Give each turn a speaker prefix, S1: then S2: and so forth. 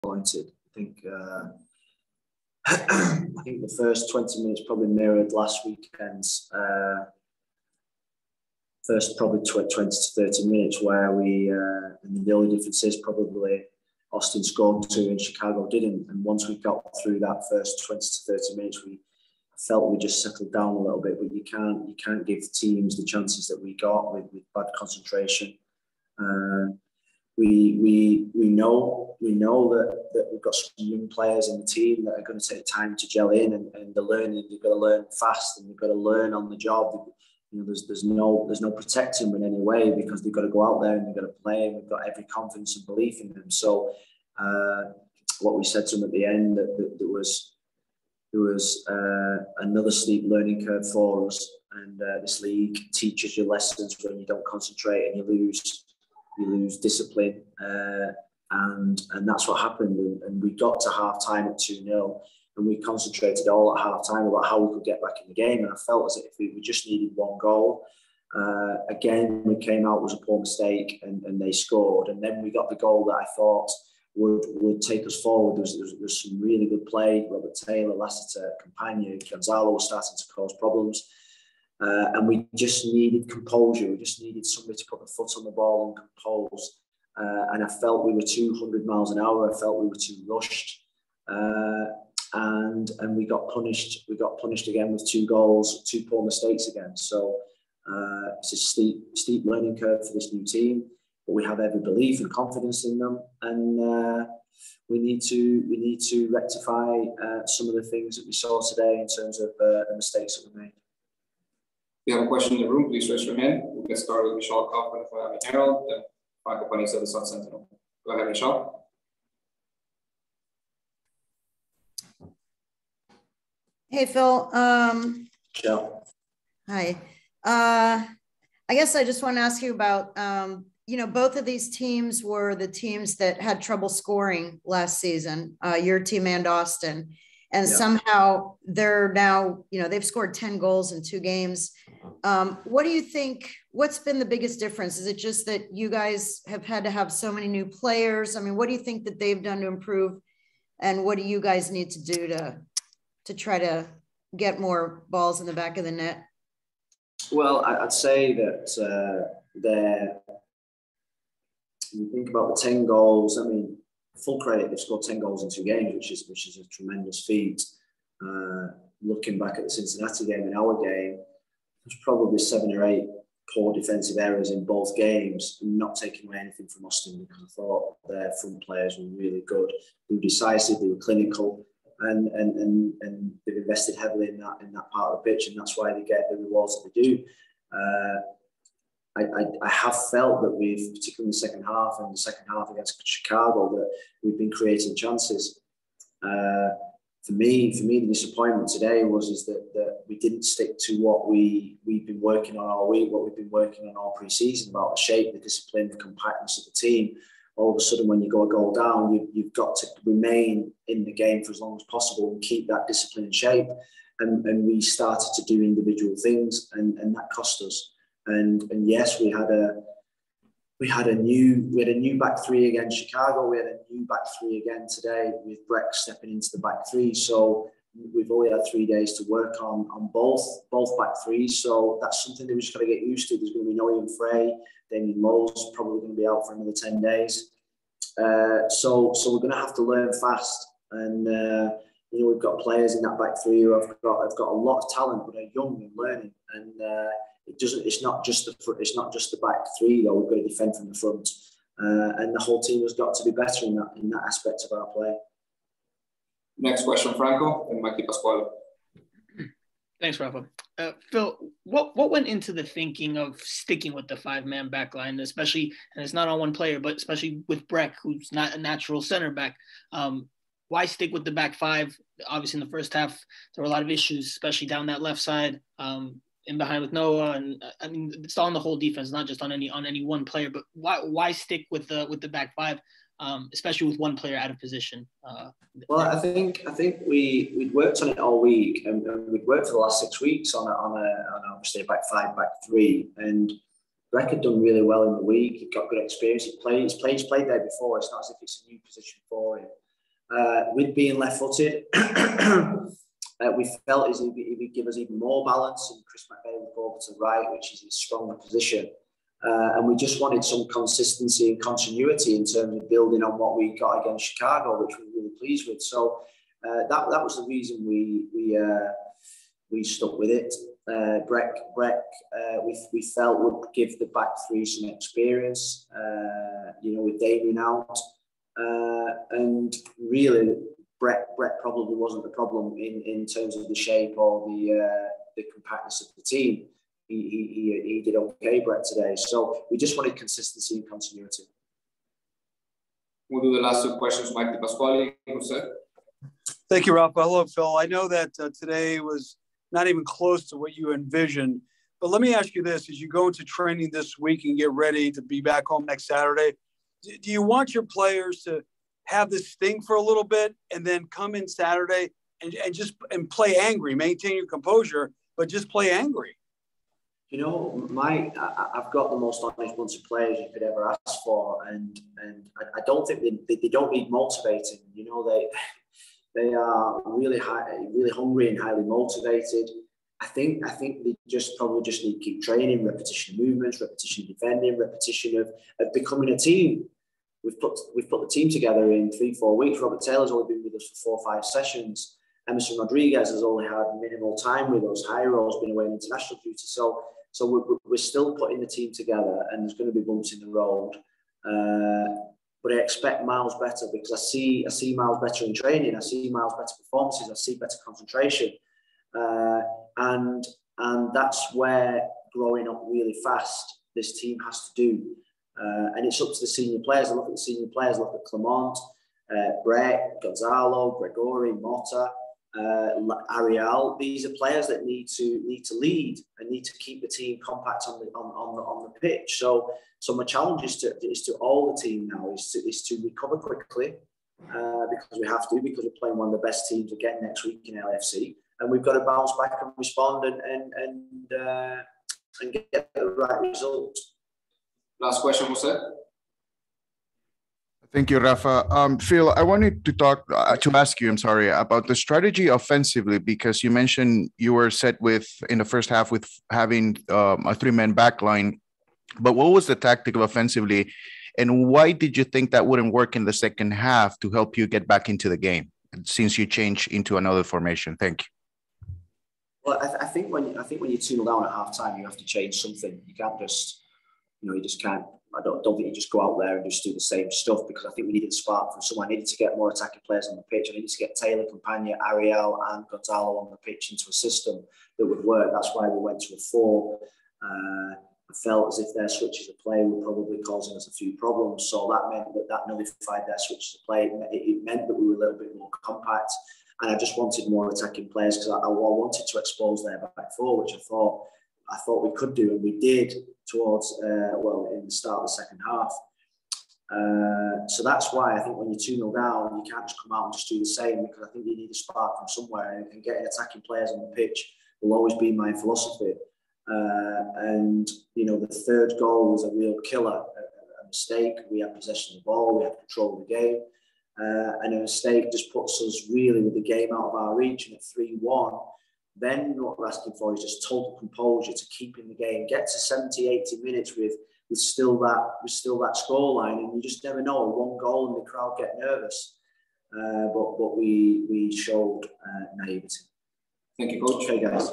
S1: disappointed. I think the first 20 minutes probably mirrored last weekend's first probably 20 to 30 minutes, where and the only difference is probably Austin scored 2 and Chicago didn't. And once we got through that first 20 to 30 minutes, we felt we just settled down a little bit. But you can't give teams the chances that we got with bad concentration. We know that we've got some young players in the team that are going to take time to gel in, and they're learning. They've got to learn fast, and they've got to learn on the job. There's no protecting them in any way, because they've got to go out there and they've got to play, and we've got every confidence and belief in them. So what we said to them at the end, that there was another steep learning curve for us, and this league teaches you lessons when you don't concentrate and you lose discipline, and that's what happened. And we got to half time at 2-0, and we concentrated all at half time about how we could get back in the game. And I felt as if we just needed one goal. Again, we came out, it was a poor mistake, and they scored. And then we got the goal that I thought would take us forward. There was some really good play. Robert Taylor, Lassiter, Campagna, Gonzalo was starting to cause problems. And we just needed composure. We just needed somebody to put the foot on the ball and compose. And I felt we were 200 miles an hour. I felt we were too rushed. And we got punished. We got punished again with 2 goals, 2 poor mistakes again. So it's a steep learning curve for this new team. But we have every belief and confidence in them. And we need to rectify some of the things that we saw today in terms of the mistakes that we made.
S2: If you have a question in the room, please raise your hand. We'll get started with Michelle Kaufman of Miami Herald, then Michael Panisa of the Sun Sentinel. Go ahead, Michelle.
S3: Hey, Phil.
S1: Michelle.
S3: Hi. I guess I just want to ask you about, both of these teams were the teams that had trouble scoring last season, your team and Austin. And somehow they're now, they've scored 10 goals in 2 games. What do you think, what's been the biggest difference? Is it just that you guys have had to have so many new players? I mean, what do you think that they've done to improve? And what do you guys need to do to try to get more balls in the back of the net?
S1: Well, I'd say that when you think about the 10 goals, I mean, full credit, they've scored 10 goals in 2 games, which is a tremendous feat. Looking back at the Cincinnati game and our game, there's probably 7 or 8 poor defensive errors in both games, not taking away anything from Austin, because I thought their front players were really good. They were decisive, they were clinical, and they've invested heavily in that part of the pitch, and that's why they get the rewards that they do. I have felt that we've, particularly in the second half and the second half against Chicago, that we've been creating chances. For me, the disappointment today was that we didn't stick to what we've been working on all week, what we've been working on all pre-season, about the shape, the discipline, the compactness of the team. All of a sudden, when you go a goal down, you've got to remain in the game for as long as possible and keep that discipline and shape. And we started to do individual things, and that cost us. And yes, we had a new back 3 against Chicago. We had a new back 3 again today, with Breck stepping into the back 3. So we've only had 3 days to work on both back 3s. So that's something that we just got to get used to. There's going to be no Ian Frey. Damien Lowe's probably going to be out for another 10 days. So we're going to have to learn fast. And we've got players in that back 3 who have got a lot of talent, but are young and learning. And it's not just the back 3 though. We've got to defend from the front, and the whole team has got to be better in that aspect of our play.
S2: Next question, Franco, and Mikey Pasquale.
S4: Thanks, Rafa. Phil, what went into the thinking of sticking with the 5-man back line, especially, and it's not on one player, but especially with Breck, who's not a natural center back? Why stick with the back 5? Obviously, in the first half, there were a lot of issues, especially down that left side, in behind with Noah, and I mean, it's on the whole defense, not just on any one player. But why stick with the back 5, especially with one player out of position?
S1: Well, I think we'd worked on it all week, and we'd worked for the last 6 weeks on obviously a back 5, back 3, and Breck had done really well in the week. He got good experience. He's played there before. It's not as if it's a new position for him. with being left-footed, we felt as if he would give us even more balance, and Chris McVeigh would go over to the right, which is his stronger position. And we just wanted some consistency and continuity in terms of building on what we got against Chicago, which we were really pleased with. So that was the reason we stuck with it. Breck, we felt would give the back three some experience, with Damien out. And really, Brett probably wasn't the problem in terms of the shape or the compactness of the team. He did okay, Brett, today. So we just wanted consistency and continuity.
S2: We'll do the last two questions, Mike DePasquale.
S5: Thank you, Rafa. Hello, Phil. I know that today was not even close to what you envisioned, but let me ask you this. As you go into training this week and get ready to be back home next Saturday, do you want your players to have this sting for a little bit and then come in Saturday and play angry, maintain your composure, but just play angry?
S1: I've got the most honest bunch of players you could ever ask for, and I don't think they don't need motivating. They are really hungry and highly motivated. I think they probably just need to keep training, repetition of movements, repetition of defending, repetition of becoming a team. We've put the team together in 3-4 weeks. Robert Taylor's only been with us for 4 or 5 sessions. Emerson Rodriguez has only had minimal time with us. Jairo's been away on international duty. So we're still putting the team together, and there's going to be bumps in the road. But I expect Miles better, because I see Miles better in training. I see Miles better performances. I see better concentration. And that's where growing up really fast, this team has to do. And it's up to the senior players. I look at the senior players, look at Clement, Brett, Gonzalo, Gregori, Mota, Ariel. These are players that need to lead and need to keep the team compact on the pitch. So my challenge is to all the team now is to recover quickly, because we have to, because we're playing one of the best teams again next week in LFC, and we've got to bounce back and respond and get the right result.
S2: Last question, Jose.
S6: Thank you, Rafa. Phil, I wanted to ask you, about the strategy offensively, because you mentioned you were set in the first half with having a 3-man backline. But what was the tactic offensively, and why did you think that wouldn't work in the second half to help you get back into the game since you changed into another formation? Thank you.
S1: Well, I think when you're 2-0 down at half-time, you have to change something. You can't just, you just can't. I don't think you just go out there and just do the same stuff, because I think we needed a spark from someone. I needed to get more attacking players on the pitch. I needed to get Taylor, Campagna, Ariel and Gonzalo on the pitch into a system that would work. That's why we went to a 4. I felt as if their switches of play were probably causing us a few problems. So that meant that nullified their switches of play. It meant that we were a little bit more compact. And I just wanted more attacking players, because I wanted to expose their back 4, which I thought we could do, and we did towards in the start of the second half. So that's why I think when you're 2-0 down, you can't just come out and just do the same, because I think you need a spark from somewhere, and getting attacking players on the pitch will always be my philosophy. And the third goal was a real killer, a mistake. We had possession of the ball, we had control of the game, and a mistake just puts us really with the game out of our reach. And at 3-1, then what we're asking for is just total composure to keep in the game, get to 70, 80 minutes with still that scoreline, and you just never know. 1 goal and the crowd get nervous, but we showed naivety.
S2: Thank you, Coach.
S1: Okay, guys.